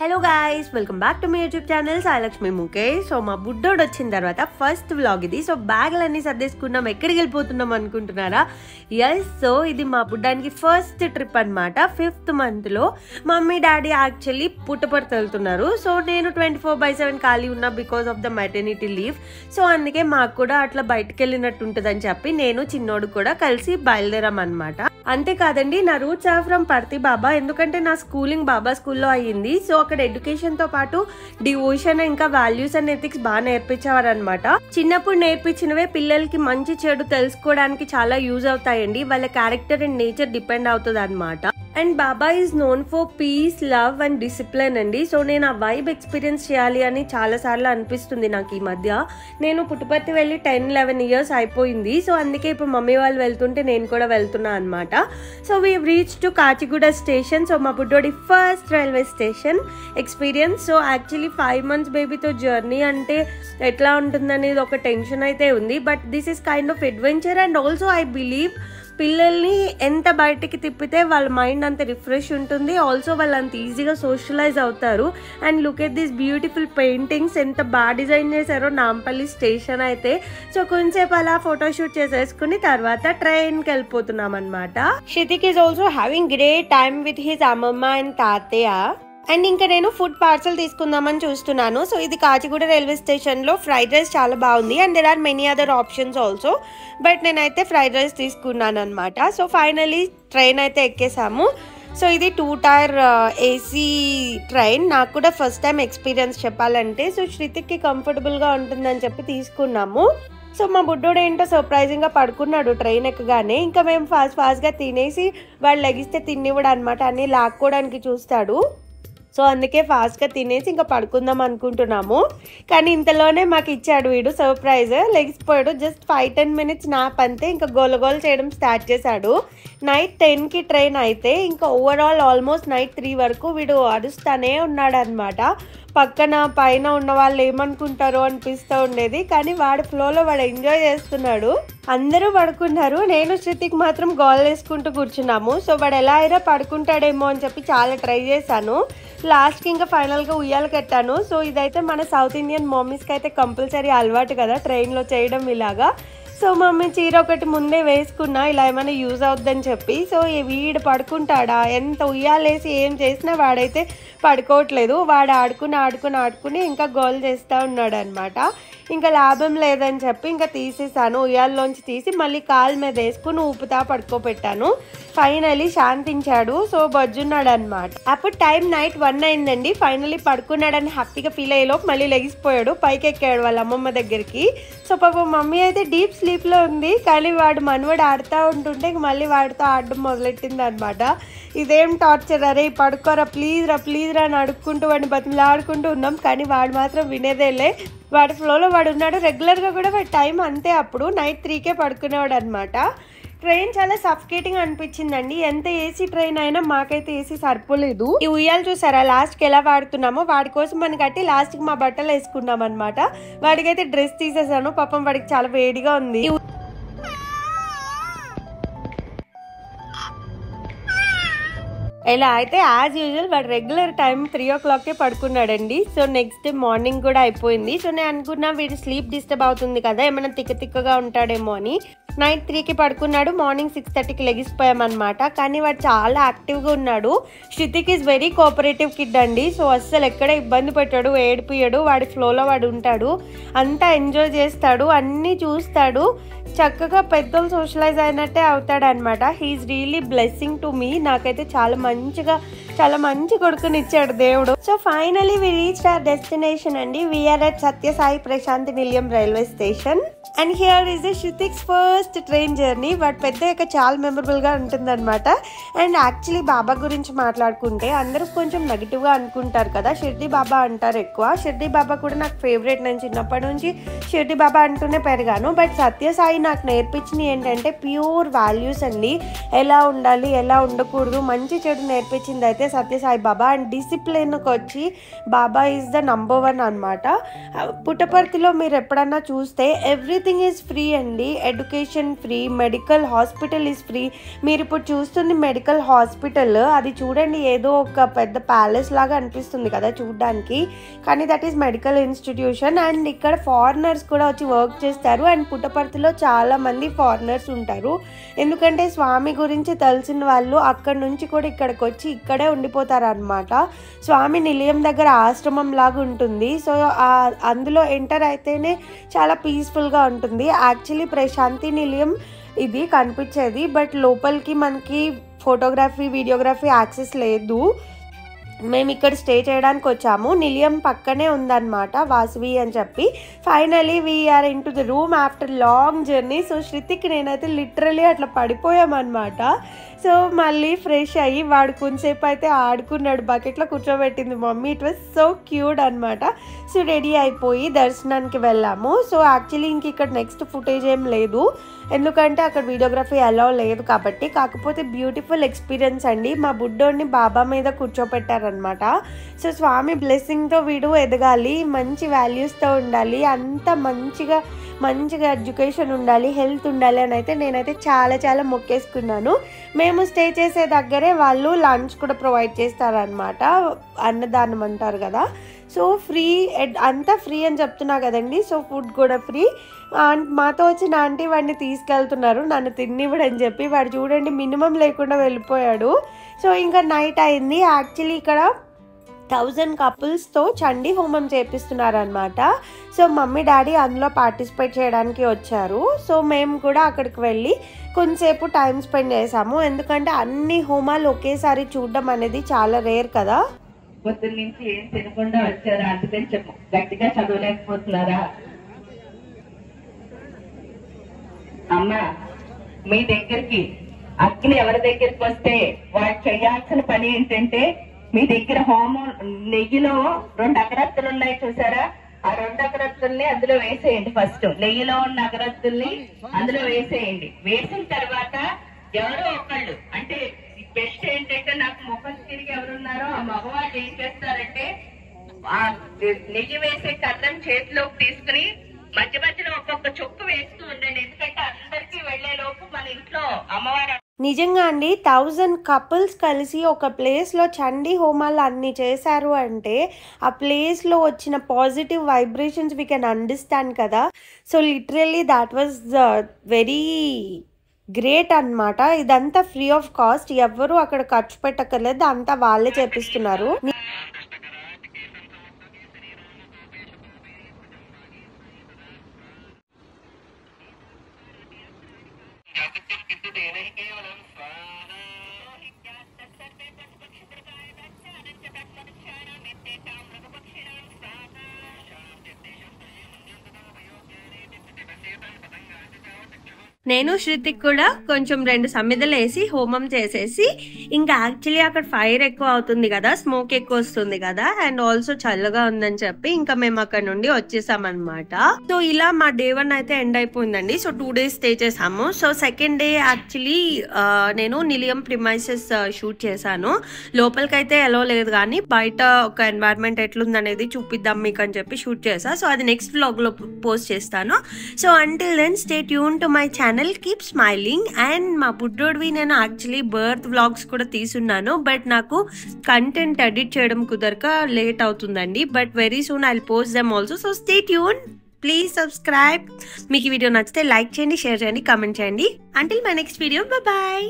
Hello guys, welcome back to my YouTube channel Sai Lakshmi Mukesh. So మా బుడ్డోడు వచ్చిన తర్వాత ఫస్ట్ వ్లాగ్ ఇది. సో బ్యాగులన్నీ సర్దేసుకున్నాం, ఎక్కడికి వెళ్ళిపోతున్నాం అనుకుంటున్నారా? ఎస్, సో ఇది మా బుడ్డానికి ఫస్ట్ ట్రిప్ అనమాట. 5th monthలో మమ్మీ డాడీ యాక్చువల్లీ పుట్టపర్తి వెళ్తున్నారు. సో నేను 24/7 ఖాళీ ఉన్నా because of the maternity leave. So అందుకే మాకు కూడా అట్లా బయటకు వెళ్ళినట్టు ఉంటుందని చెప్పి నేను చిన్నోడు కూడా కలిసి బయలుదేరాం అనమాట. అంతేకాదండి, నా రూట్స్ ఆర్ ఫ్రమ్ పర్తి బాబా, ఎందుకంటే నా స్కూలింగ్ బాబా స్కూల్లో అయ్యింది. సో అక్కడ ఎడ్యుకేషన్తో పాటు డివోషన్ ఇంకా వాల్యూస్ అండ్ ఎథిక్స్ బాగా నేర్పించేవారు అనమాట. చిన్నప్పుడు నేర్పించినవే పిల్లలకి మంచి చెడు తెలుసుకోవడానికి చాలా యూజ్ అవుతాయండి. వాళ్ళ క్యారెక్టర్ అండ్ నేచర్ డిపెండ్ అవుతుంది అనమాట. And Baba is known for piece, love and discipline అండి. సో నేను ఆ వైబ్ ఎక్స్పీరియన్స్ చేయాలి అని చాలా సార్లు అనిపిస్తుంది నాకు ఈ మధ్య. నేను పుట్టుపర్తి వెళ్ళి 10-11 years అయిపోయింది. సో అందుకే ఇప్పుడు మమ్మీ వాళ్ళు వెళ్తుంటే నేను కూడా వెళ్తున్నా అనమాట. So we reach to Kacheguda station. So మా బుడ్డోడి first railway station experience. So actually 5 months బేబీతో జర్నీ అంటే ఎట్లా ఉంటుందనేది ఒక టెన్షన్ అయితే ఉంది. But this is kind of adventure. And also I believe పిల్లల్ని ఎంత బయటికి తిప్పితే వాళ్ళ మైండ్ అంత రిఫ్రెష్ ఉంటుంది. ఆల్సో వాళ్ళు అంత ఈజీగా సోషలైజ్ అవుతారు. And look at this beautiful paintings, ఎంత బాగా డిజైన్ చేశారో నాంపల్లి స్టేషన్ అయితే. సో కొంచెంసేపు అలా ఫోటోషూట్ చేసేసుకుని తర్వాత ట్రైన్కి వెళ్ళిపోతున్నాం అనమాట. Shruthik is also having great time with his అమ్మమ్మ అండ్ తాతయ్య. అండ్ ఇంకా నేను ఫుడ్ పార్సల్ తీసుకుందామని చూస్తున్నాను. సో ఇది కాచిగూడ రైల్వే స్టేషన్లో ఫ్రైడ్ రైస్ చాలా బాగుంది. And there are many other options also, but నేనైతే ఫ్రైడ్ రైస్ తీసుకున్నాను అనమాట. సో ఫైనలీ ట్రైన్ అయితే ఎక్కేసాము. సో ఇది 2-tier ఏసీ ట్రైన్. నాకు కూడా ఫస్ట్ టైం ఎక్స్పీరియన్స్ చెప్పాలంటే. సో శృతికి కంఫర్టబుల్గా ఉంటుందని చెప్పి తీసుకున్నాము. సో మా బుడ్డోడు ఏంటో సర్ప్రైజింగ్గా పడుకున్నాడు ట్రైన్ ఎక్కగానే. ఇంకా మేము ఫాస్ట్గా తినేసి వాళ్ళు లెగిస్తే తినివ్వడు అనమాట, అన్నీ లాక్కోవడానికి చూస్తాడు. సో అందుకే ఫాస్ట్గా తినేసి ఇంకా పడుకుందాం అనుకుంటున్నాము. కానీ ఇంతలోనే మాకు ఇచ్చాడు వీడు సర్ప్రైజ్. లెగిసిపోయాడు. జస్ట్ 5-10 minutes నాప్ అంతే. ఇంకా గోలగోల చేయడం స్టార్ట్ చేశాడు. నైట్ 10కి ట్రైన్ అయితే ఇంకా ఓవరాల్ ఆల్మోస్ట్ నైట్ 3 వరకు వీడు అరుస్తానే ఉన్నాడు అనమాట. పక్కన పైన ఉన్న వాళ్ళు ఏమనుకుంటారో అనిపిస్తూ ఉండేది. కానీ వాడి ఫ్లోలో వాడు ఎంజాయ్ చేస్తున్నాడు. అందరూ పడుకున్నారు, నేను శృతికి మాత్రం గోల్ వేసుకుంటూ కూర్చున్నాము. సో వాడు ఎలా అయినా పడుకుంటాడేమో అని చెప్పి చాలా ట్రై చేశాను. లాస్ట్కి ఇంకా ఫైనల్గా ఉయ్యాల కట్టాను. సో ఇదైతే మన సౌత్ ఇండియన్ మమ్మీస్కి అయితే కంపల్సరీ అలవాటు కదా ట్రైన్లో చేయడం ఇలాగా. సో మమ్మీ చీర ఒకటి ముందే వేసుకున్నా, ఇలా ఏమైనా యూజ్ అవుద్దని చెప్పి. సో వీడు పడుకుంటాడా, ఎంత ఉయ్యాలేసి ఏం చేసినా వాడైతే పడుకోవట్లేదు. వాడు ఆడుకుని ఇంకా గోల్ చేస్తూ ఉన్నాడు అనమాట. ఇంకా లాభం లేదని చెప్పి ఇంకా తీసేసాను. ఉయ్యాల్లోంచి తీసి మళ్ళీ కాలు మీద వేసుకుని ఊపుతా పడుకోబెట్టాను. ఫైనలీ శాంతించాడు. సో బొజ్జున్నాడు అనమాట. అప్పుడు టైం నైట్ 1 అయిందండి. ఫైనలీ పడుకున్నాడని హ్యాపీగా ఫీల్ అయ్యేలోపు మళ్ళీ లెగిసిపోయాడు, పైకి ఎక్కాడు వాళ్ళ అమ్మమ్మ దగ్గరికి. సో పాప మమ్మీ అయితే డీప్ స్లీప్లో ఉంది. కానీ వాడు మనవడు ఆడుతూ ఉంటుంటే ఇంక మళ్ళీ వాడితో ఆడడం మొదలెట్టింది అనమాట. ఇదేం టార్చర్, అరే పడుకోరా ప్లీజ్ రా అని అడుక్కుంటూ వాడిని బతిమలాడుకుంటూ ఉన్నాం. కానీ వాడు మాత్రం వినేదేలే. వాడి ఫ్లోలో వాడు ఉన్నాడు. రెగ్యులర్గా కూడా వాడి టైం అంతే. అప్పుడు నైట్ 3కే పడుకునేవాడు అనమాట. ట్రైన్ చాలా సఫికేటింగ్ అనిపించిందండి. ఎంత ఏసీ ట్రైన్ అయినా మాకైతే ఏసీ సరిపోలేదు. ఈ ఉయ్యాలు చూసారా లాస్ట్కి ఎలా వాడుతున్నామో, వాడి కోసం అని కట్టి లాస్ట్కి మా బట్టలు వేసుకున్నాం అనమాట. వాడికైతే డ్రెస్ తీసేసాను, పాపం వాడికి చాలా వేడిగా ఉంది. ఇలా అయితే యాజ్ యూజువల్ వాడు రెగ్యులర్ టైం 3 o'clockకే పడుకున్నాడండి. సో నెక్స్ట్ డే మార్నింగ్ కూడా అయిపోయింది. సో నేను అనుకున్నా వీడు స్లీప్ డిస్టర్బ్ అవుతుంది కదా, ఏమైనా తిక్కగా ఉంటాడేమో అని. నైట్ 3కి పడుకున్నాడు. మార్నింగ్ 6:30కి లెగిసిపోయామన్నమాట. కానీ వాడు చాలా యాక్టివ్గా ఉన్నాడు. శృతిక్ ఈజ్ వెరీ కోఆపరేటివ్ కిడ్ అండి. సో అస్సలు ఎక్కడ ఇబ్బంది పెట్టాడు, ఏడిపియడు. వాడి ఫ్లోలో వాడు ఉంటాడు, అంతా ఎంజాయ్ చేస్తాడు, అన్నీ చూస్తాడు. చక్కగా పెద్దలు సోషలైజ్ అయినట్టే అవుతాడు అనమాట. He is really blessing to me. నాకైతే చాలా మంచి కొడుకుని ఇచ్చాడు దేవుడు. So finally we reached our destination అండి. We are at Sathya Sai Prashanti Nilayam railway station. And here is Shruthik's first train journey. వాడు పెద్ద చాలా మెమరబుల్గా ఉంటుంది అనమాట. అండ్ యాక్చువల్లీ బాబా గురించి మాట్లాడుకుంటే అందరూ కొంచెం నెగిటివ్గా అనుకుంటారు కదా, షిర్డీ బాబా అంటారు ఎక్కువ. షిర్డీ బాబా కూడా నాకు ఫేవరెట్. నేను చిన్నప్పటి నుంచి షిర్డీ బాబా అంటూనే పెరిగాను. బట్ సత్యసాయి నాకు నేర్పించినవి ఏంటంటే ప్యూర్ వాల్యూస్ అండి. ఎలా ఉండాలి, ఎలా ఉండకూడదు, మంచి చెడు నేర్పించింది అయితే సత్యసాయి బాబా. అండ్ డిసిప్లిన్కి వచ్చి బాబా ఈజ్ ద నంబర్ 1 అనమాట. పుట్టపర్తిలో మీరు ఎప్పుడన్నా చూస్తే ఎవ్రీథింగ్ ఎవ్రీథింగ్ ఈజ్ ఫ్రీ అండి. Education free, medical hospital is free. మీరు ఇప్పుడు చూస్తుంది మెడికల్ హాస్పిటల్. అది చూడండి ఏదో ఒక పెద్ద ప్యాలెస్ లాగా అనిపిస్తుంది కదా చూడడానికి, కానీ that is medical institution. And ఇక్కడ ఫారినర్స్ కూడా వచ్చి వర్క్ చేస్తారు. అండ్ పుట్టపర్తిలో చాలా మంది ఫారినర్స్ ఉంటారు, ఎందుకంటే స్వామి గురించి తెలిసిన వాళ్ళు అక్కడి నుంచి కూడా ఇక్కడికి వచ్చి ఇక్కడే ఉండిపోతారు అనమాట. స్వామి నిలయం దగ్గర ఆశ్రమం లాగా ఉంటుంది. సో అందులో ఎంటర్ అయితేనే చాలా పీస్ఫుల్గా ఉంటుంది. యాక్చువల్లీ ప్రశాంతి నిలయం ఇది కనిపించేది, బట్ లోపలికి మనకి ఫోటోగ్రఫీ వీడియోగ్రఫీ యాక్సెస్ లేదు. మేము ఇక్కడ స్టే చేయడానికి వచ్చాము. నిలయం పక్కనే ఉందన్నమాట వాసవి అని చెప్పి. Finally we're in to the room after long journey. So శృతికి నేనైతే లిటరలీ అట్లా పడిపోయామన్నమాట. సో మళ్ళీ ఫ్రెష్ అయ్యి వాడు కొంతసేపు అయితే ఆడుకున్నాడు, బకెట్లో కూర్చోబెట్టింది మమ్మీ. ఇట్ వాజ్ సో క్యూట్ అనమాట. సో రెడీ అయిపోయి దర్శనానికి వెళ్ళాము. సో యాక్చువల్లీ ఇంక ఇక్కడ నెక్స్ట్ ఫుటేజ్ ఏం లేదు, ఎందుకంటే అక్కడ వీడియోగ్రఫీ అలౌ లేదు కాబట్టి. కాకపోతే బ్యూటిఫుల్ ఎక్స్పీరియన్స్ అండి. మా బుడ్డోడిని బాబా మీద కూర్చోపెట్టారనమాట. సో స్వామి బ్లెస్సింగ్తో వీడు ఎదగాలి, మంచి వాల్యూస్తో ఉండాలి, అంత మంచిగా ఎడ్యుకేషన్ ఉండాలి, హెల్త్ ఉండాలి అని అయితే నేనైతే చాలా మొక్కేసుకున్నాను. మేము స్టే చేసే దగ్గరే వాళ్ళు లంచ్ కూడా ప్రొవైడ్ చేస్తారనమాట, అన్నదానం అంటారు కదా. సో ఫ్రీ, అంతా ఫ్రీ అని చెప్తున్నా కదండి. సో ఫుడ్ కూడా ఫ్రీ. మాతో వచ్చిన ఆంటీ వాడిని తీసుకెళ్తున్నారు నన్ను తిన్నివ్వడని చెప్పి. వాడు చూడండి మినిమం లేకుండా వెళ్ళిపోయాడు. సో ఇంకా నైట్ అయింది. యాక్చువల్లీ ఇక్కడ 1000 కపుల్స్తో చండీ హోమం చేపిస్తున్నారనమాట. సో మమ్మీ డాడీ అందులో పార్టిసిపేట్ చేయడానికి వచ్చారు. సో మేము కూడా అక్కడికి వెళ్ళి కొంతసేపు టైం స్పెండ్ చేసాము, ఎందుకంటే అన్ని హోమాలు ఒకేసారి చూడడం అనేది చాలా రేర్ కదా. పొద్దున్న నుంచి ఏం తినకుండా వచ్చారా, అందుకని చెప్పు గట్టిగా చదవలేకపోతున్నారా? అమ్మా, మీ దగ్గరికి అగ్ని ఎవరి దగ్గరికి వస్తే వాళ్ళు చేయాల్సిన పని ఏంటంటే, మీ దగ్గర హోమం నెయ్యిలో 2 అగరత్తులు ఉన్నాయి చూసారా, ఆ 2 అగరత్తుల్ని అందులో వేసేయండి. ఫస్ట్ నెయ్యిలో ఉన్న అగరత్తుల్ని అందులో వేసేయండి. వేసిన తర్వాత ఎవరో ఒకళ్ళు, అంటే బెస్ట్ ఏంటంటే నాకు ముఖం తిరిగి ఎవరున్నారో ఆ మగవాళ్ళు ఏం చేస్తారంటే, ఆ నెయ్యి వేసే కర్రం చేతిలోకి తీసుకుని మధ్యలో ఒక్కొక్క చొక్కు వేస్తూ ఉండండి, ఎందుకంటే అందరికీ వెళ్లే లోపు మన ఇంట్లో అమ్మవారు. నిజంగా అండి 1000 కపుల్స్ కలిసి ఒక ప్లేస్లో చండీ హోమాలు అన్నీ చేశారు అంటే ఆ ప్లేస్లో వచ్చిన positive vibrations we can understand కదా. So literally that was very great అనమాట. ఇదంతా ఫ్రీ ఆఫ్ కాస్ట్, ఎవ్వరూ అక్కడ ఖర్చు పెట్టక్కర్లేదు, అంతా వాళ్ళే చేపిస్తున్నారు. నేను శృతికి కూడా కొంచెం 2 సమిదలు వేసి హోమం చేసేసి, ఇంకా యాక్చువల్లీ అక్కడ ఫైర్ ఎక్కువ అవుతుంది కదా, స్మోక్ ఎక్కువ వస్తుంది కదా, అండ్ ఆల్సో చల్లగా ఉందని చెప్పి ఇంకా మేము అక్కడ నుండి వచ్చేసామన్నమాట. సో ఇలా మా డే 1 అయితే ఎండ్ అయిపోయిందండి. సో 2 days స్టే చేసాము. సో సెకండ్ డే యాక్చువల్లీ నేను నిలయం ప్రిమైసెస్ షూట్ చేశాను. లోపలికైతే ఎలా లేదు, కానీ బయట ఒక ఎన్వైరన్మెంట్ ఎట్లుందనేది చూపిద్దాం మీకు అని చెప్పి షూట్ చేసా. సో అది నెక్స్ట్ వ్లాగ్లో పోస్ట్ చేస్తాను. So until then stay tune to my channel, keep smiling. And మా బుడ్డోడివి నేను యాక్చువల్లీ బర్త్ వ్లాగ్స్ కూడా తీసున్నాను, బట్ నాకు కంటెంట్ ఎడిట్ చేయడం కుదరక లేట్ అవుతుందండి. But very soon I will post them also. So stay tune, please subscribe. మీకు ఈ వీడియో నచ్చితే లైక్ చేయండి, షేర్ చేయండి, కామెంట్ చేయండి. Until my next video, bye.